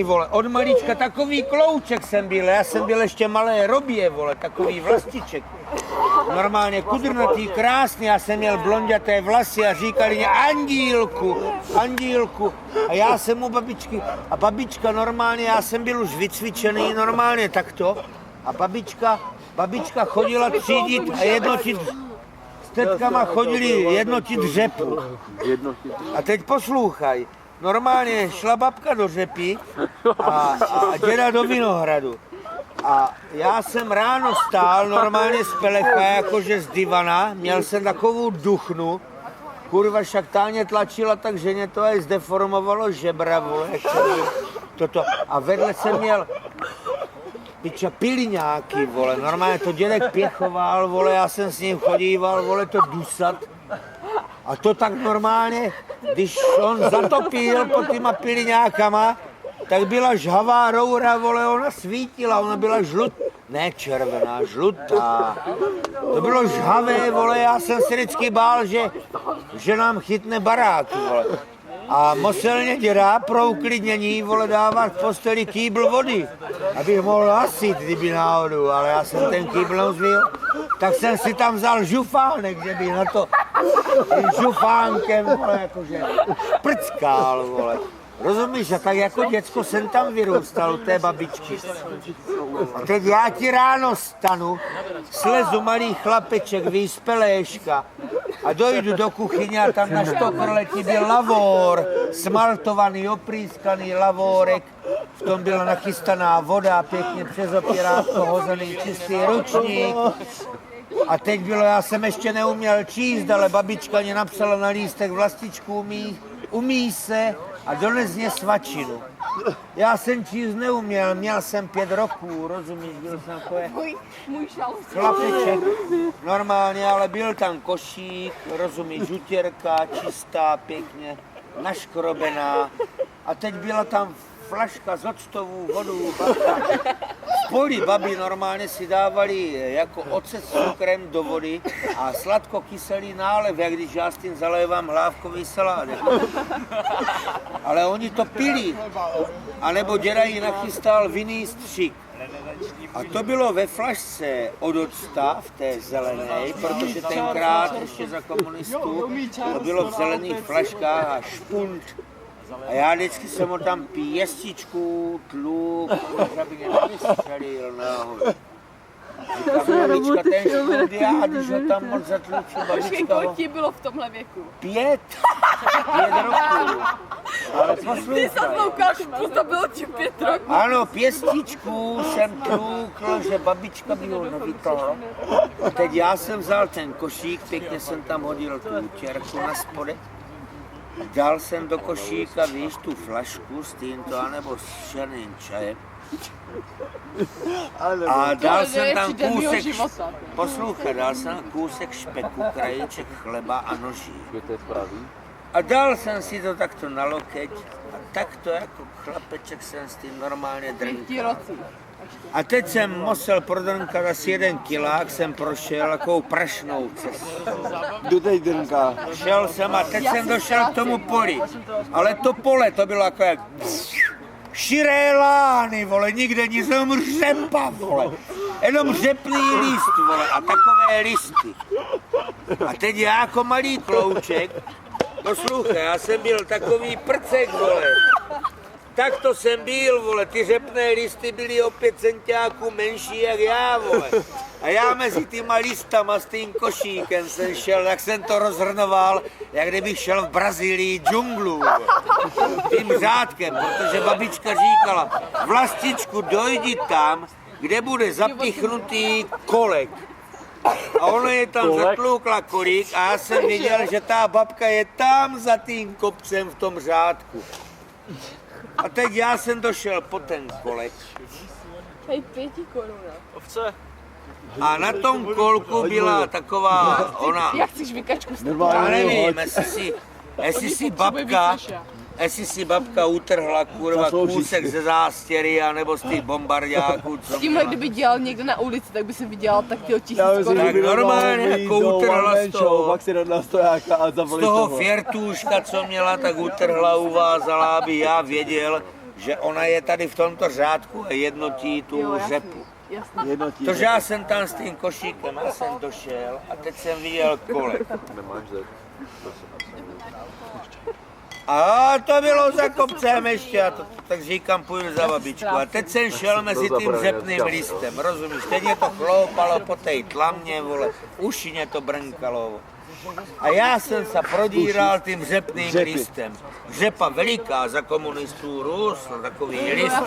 vole, od malička takový klouček jsem byl, já jsem byl ještě malé robě, vole, takový vlastiček. Normálně kudrnatý, krásný, já jsem měl blonděté vlasy a říkali mě Andílku. A já jsem u babičky, a babička normálně, já jsem byl už vycvičený normálně takto. A babička chodila třídit a jednotit, s tetkama chodili jednotit řepu. A teď poslouchaj. Normálně šla babka do řepy a děda do vinohradu. A já jsem ráno stál normálně z pelecha, jakože z divana, měl jsem takovou duchnu, kurva, však táně tlačila, tak ženě to aj zdeformovalo žebra, vole, toto. A vedle jsem měl piča piliňáky, vole, normálně to dědek pěchoval, vole, já jsem s ním chodíval, vole, to dusat. A to tak normálně, když on zatopil pod těma piliňákama, tak byla žhavá roura, vole, ona svítila, ona byla ne červená, žlutá. To bylo žhavé, vole, já jsem se vždycky bál, že nám chytne barák, vole. A musel mě děda pro uklidnění, vole, dávat v posteli kýbl vody, abych mohl hasit, kdyby náhodou, ale já jsem ten kýbl neuzvěl, tak jsem si tam vzal žufánek, že bych na to tím žufánkem, vole, jakože prckal, vole. Rozumíš, a tak jako děcko jsem tam vyrůstal u té babičky. A teď já ti ráno stanu, slezu malý chlapeček, víš, peléška a dojdu do kuchyně a tam na štokrleti byl lavor, smaltovaný, oprýskaný lavórek, v tom byla nachystaná voda, pěkně přes opěrátko hozený čistý ručník. A teď bylo, já jsem ještě neuměl číst, ale babička mě napsala na lístek vlastičku, umí se a dones mě svačinu. Já jsem číst neuměl, měl jsem 5 roků, rozumíš, byl jsem takový chlapeček, normálně, ale byl tam košík, rozumíš, žutěrka, čistá, pěkně, naškrobená. A teď byla tam flaška s octovou vodou, babka. V poli babi normálně si dávali jako ocet s cukrem do vody a sladko-kyselý nálev, jak když já s tím zalévám hlávkový saládek. Ale oni to pili, anebo děda jí nachystal vinný střik. A to bylo ve flašce od octa, v té zelené, protože tenkrát ještě za komunistů to bylo v zelených flaškách a špunt. A já vždycky jsem ho tam pěstičku, tluk, aby mě nevystřelil nahoru. Říkám, babička, ten špunt já, když ho tam moc zatluču, babička ho... Kolik ti bylo v tomhle věku? 5 roků. Ale poslouchaj. Ty se tloukal, to bylo ti 5 roků. Ano, pěstičku jsem tlukl, že babička by ho nevytala. A teď já jsem vzal ten košík, pěkně jsem tam hodil tu čerku na spodek. Dal jsem do košíka, víš, tu flašku s tímto, anebo s černým čajem. A dal jsem tam kousek, poslouchej, dal jsem kousek špeku, krajíček chleba a noží. A dal jsem si to takto na lokeť a takto jako chlapeček jsem s tím normálně drnkal. A teď jsem musel prodrnkat asi 1 kilák, jsem prošel takovou prašnou cestu. Kdo teď drnká? Šel jsem a teď jsem došel k tomu poli. Ale to pole, to bylo jako jak širé lány, vole, nikde nic, jenom řepa, vole. Jenom řepný list, vole, a takové listy. A teď já jako malý klouček, poslouchej, já jsem byl takový prcek, vole. Tak to jsem byl, vole, ty řepné listy byly o 5 centiáků menší jak já, vole. A já mezi těma listama s tím košíkem jsem šel, jak jsem to rozhrnoval, jak kdybych šel v Brazílii džunglu, vole. Tím řádkem, protože babička říkala, vlastičku, dojdi tam, kde bude zapichnutý kolek. A ono je tam zatloukla kolik a já jsem viděl, že ta babka je tam za tím kopcem v tom řádku. A teď já jsem došel po ten kolek. Hej, 5 koruna. Ovce. A na tom kolku byla taková ona... Jak chceš vykačku s Já nevím, jestli si babka utrhla kurva kousek ze zástěry anebo z těch bombardáků. S tímhle, kdyby dělal někde na ulici, tak by se vydělal tak ty 1000 korun. Tak normálně jako utrhla z toho fiertůška, co měla, tak utrhla, uvázala, aby já věděl, že ona je tady v tomto řádku a jednotí tu řepu. Jasný. Jednotí. Tože já jsem tam s tím košíkem, já jsem došel a teď jsem viděl kolek. Nemáš zep. A to bylo za kopcem ještě, a to, tak říkám, půjdu za babičku. A teď jsem šel mezi tím řepným listem, rozumíš? Teď mě to chloupalo po té tlamě, vole, uši mě to brnkalo. A já jsem se prodíral tím řepným listem. Řepa veliká, za komunistů růsl, takový list.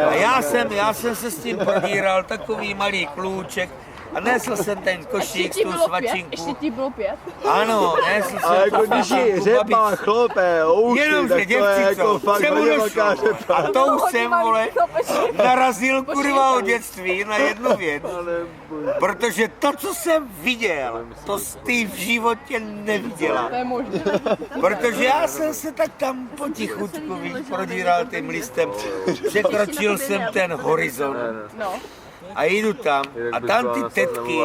A já jsem se s tím prodíral, takový malý klůček. A nesl jsem ten košík s tou Ještě svačinku. ti bylo 5? Ano, nesl jsem Ale jako tu když svačinku ji řepa babičce. chlope o uši, Jenomže tak to je jako děvčico, fakt čemu hodně došlo? velká řepa. A to už jsem, vole, narazil kurva od dětství na jednu věc. Protože to, co jsem viděl, to ty v životě neviděla. To je možné. Protože já jsem se tak tam potichutku prodíral tím listem. Překročil jsem ten horizont No. a jdu tam. A tam ty tetky,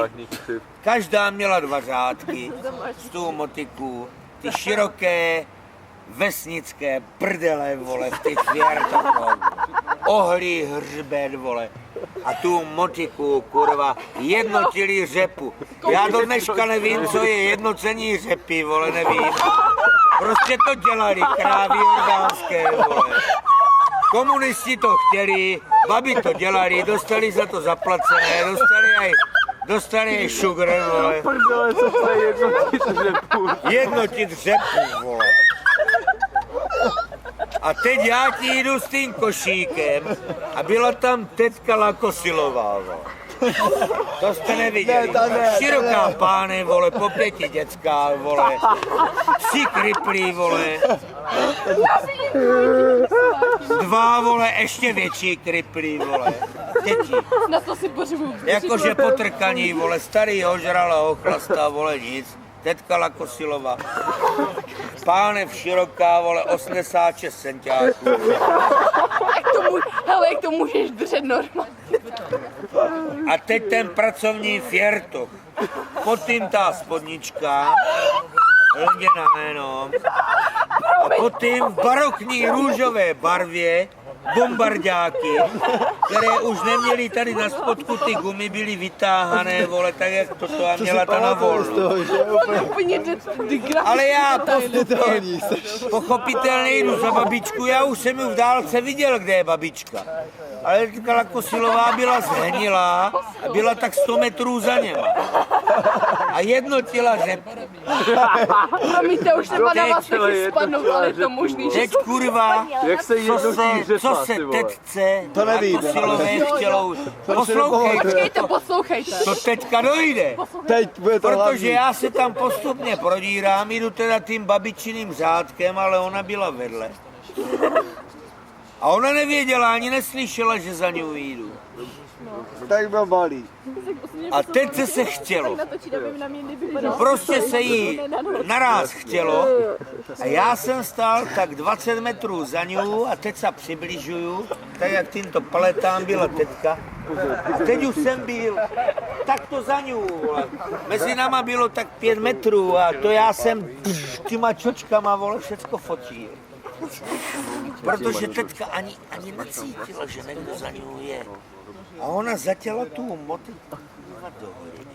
každá měla 2 řádky z tou motiku, ty široké vesnické prdele, vole, v těch věrtochách, ohlý hřbet, vole, a tu motiku, kurva, jednotili řepu. Já do dneška nevím, co je jednocení řepy, vole, nevím. Prostě to dělali krávy jordánské, vole. Komunisti to chtěli, babi to dělali, dostali za to zaplacené, dostali aj šugr, vole. Prdele, co to je jednotit řepu. Jednotit řepu, vole. A teď já ti jdu s tím košíkem a byla tam tetka Lakosilová, vole. To jste neviděli. Široká páne, vole, po 5 dětská, vole. 3 kriplí, vole. 2, vole, ještě větší kriplí, vole. Děti. Na to si potřebuju. Jakože potrkaní, vole, starý ožrala, ochlastá, vole, nic. Tetka Lakosilová. Pánev široká, vole, 86 centiáků. Jak to můžeš držet normálně? A teď ten pracovní fjertoch. Pod tím ta spodnička, lděná jenom. A pod tím v barokní růžové barvě bombardáky, které už neměly tady na spodku, ty gumy byly vytáhané, vole, tak jak toto a měla ta na volno. Úplně Ale já postupně, pochopitelně jdu za babičku, já už jsem ji v dálce viděl, kde je babička. Ale teďka Lakosilová byla zhnilá a byla tak 100 metrů za něma. A jednotila řepku. Promiňte, už třeba na vás taky spadnout, ale je to možný, že Teď kurva, Jak se jednotí řepa, co se ty vole. tetce To nevím. Lakosilové chtělo. Poslouchejte, Poslouchejte. to teďka dojde. Teď bude to Protože hlavní. já se tam postupně prodírám, jdu teda tím babičiným řádkem, ale ona byla vedle. A ona nevěděla, ani neslyšela, že za ní jdu. Tak byl malý. A teď se chtělo. Prostě se jí naráz chtělo a já jsem stál tak 20 metrů za ní a teď se přibližuju, tak jak tímto paletám byla tetka. A teď už jsem byl takto za ní, vole. Mezi náma bylo tak 5 metrů a to já jsem těma čočkama, vole, všecko fotil. Protože tetka ani necítila, že někdo za ní je. A ona zatěla tu motiku do hliny.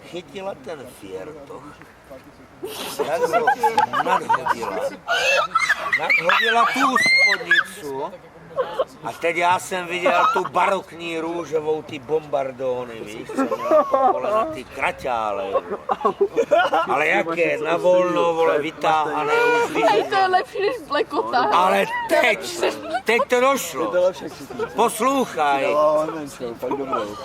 Chytila ten fjertoch, tak ho nadhodila tu spodnicu a teď já jsem viděl tu barokní růžovou, ty bombardóny, víš, co měla po kolena, ty kraťále. Ale jaké, na volno, vole, vytáhané už, víš. Hej, to je lepší než blekota. Ale teď to došlo. Tohle všechno. Poslouchaj. Fakt dobrou.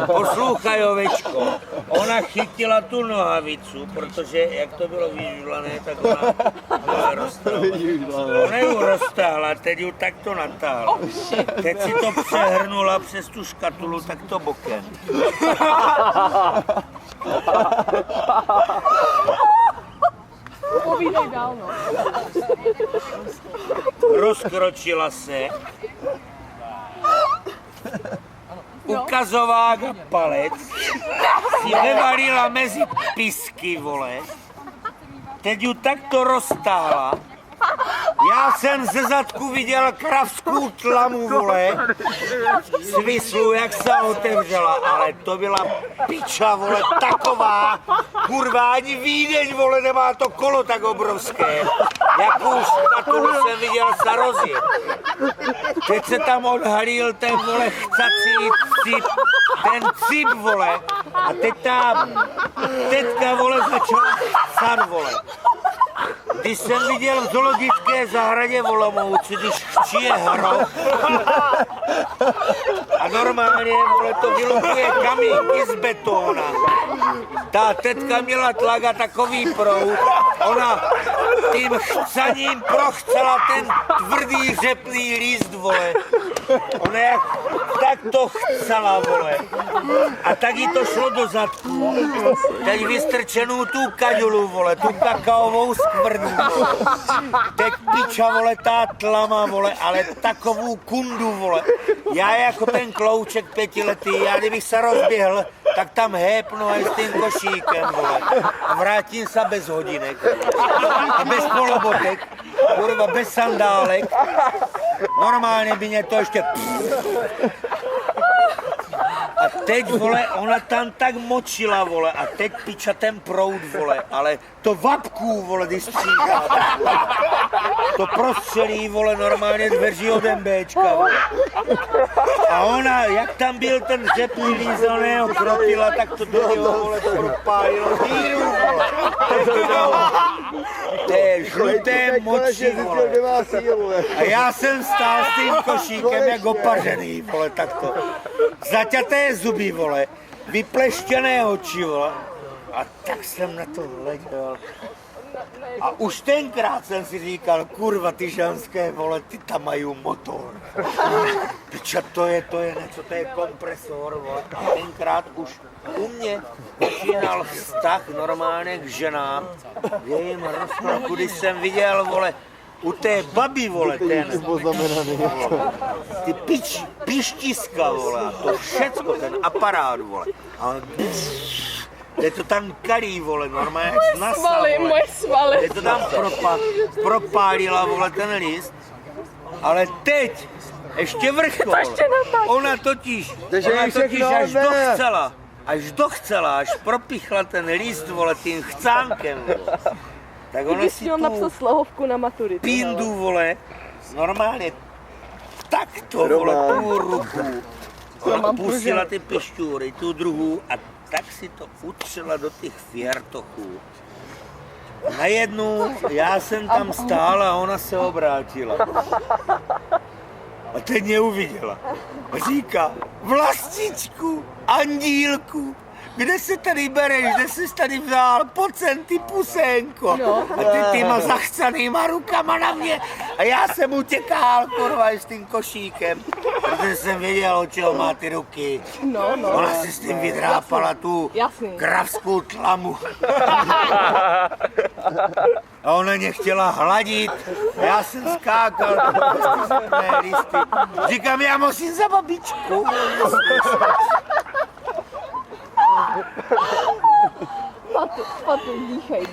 Poslouchaj, ovečko, ona chytila tu nohavicu, protože jak to bylo vyžulané, tak ona byla roztáhla. Ona ji roztáhla, teď ji takto natáhla. Teď si to přehrnula přes tu škatulu takto bokem. Povídej dál, no. Rozkročila se. Ukazovák a palec si nevalila mezi pisky, vole. Teď ju takto roztáhla Já jsem ze zadku viděl kravskou tlamu, vole, svislu, jak se otevřela, ale to byla piča, vole, taková, kurva, ani Vídeň, vole, nemá to kolo tak obrovské, jakou škatulu jsem viděl se rozjet. Teď se tam odhalil ten, vole, chcací cip, ten cip, vole, a teď ta tetka, vole, začala chcat, vole. Když jsem viděl v zoologické zahradě v Olomouci, když chčije hroch a normálně, vole, to vylupuje kamínky z betóna. Ta tetka měla tlak a takový proud, ona tím chcaním prochcela ten tvrdý řepný líst, vole. Ona jak tak to chcela, vole. A tak jí to šlo do zadku. Teď vystrčenou tu kaďulu, vole, tu kakaovou skvrnu. Teď piča, vole, ta tlama, vole, ale takovou kundu, vole. Já jako ten klouček 5letý, já kdybych se rozběhl, tak tam hépnu aj s tím košíkem, vole. A vrátím se bez hodinek. A bez polobotek, kurva, bez sandálek. Normálně by mě to ještě... A teď, vole, ona tam tak močila, vole, a teď piča ten proud, vole, ale to vapků, vole, když stříká. To prostřelí, vole, normálně dveří od MBčka, vole. A ona, jak tam byl ten řepný líz, ona jeho kropila, tak to do něho, vole, propálilo díru, vole. To je žluté moči, vole. A já jsem stál s tím košíkem jak opařený, vole, takto. Zaťaté zuby, vole, vypleštěné oči, vole. A tak jsem na to hleděl. A už tenkrát jsem si říkal, kurva, ty ženské, vole, ty tam mají motor. Piča, to je něco, to je kompresor, vole. A tenkrát už u mě začínal vztah normálně k ženám. V jejím rozkroku, když jsem viděl, vole, u té babi, vole, ty pištiska, vole, a to všecko, ten aparát, vole. A je to tam kalí, vole, normálně jak z nasa, vole. Moje svaly. Je to tam propálila, vole, ten list. Ale teď, ještě vrchol. Ona totiž až dochcela, až propichla ten list, vole, tím chcánkem, vole. Tak ona si Měl napsat slohovku na maturitu. pindu, vole, normálně takto, vole, tu ruku. Ona pustila ty pešťůry, tu druhou, a tak si to utřela do těch fjertochů. Najednou já jsem tam stál a ona se obrátila. A teď mě uviděla. A říká, vlastičku, andílku, kde se tady bereš, kde jsi tady vzal, pojď sem, ty pusénko. A ty týma zachcanýma rukama na mě. A já jsem utěkal, kurva, s tím košíkem, protože jsem věděl, od čeho má ty ruky. Ona si s tím vydrápala tu kravskou tlamu. A ona mě chtěla hladit. A já jsem skákal, listy. Říkám, já musím za babičku. Patu, dýchej.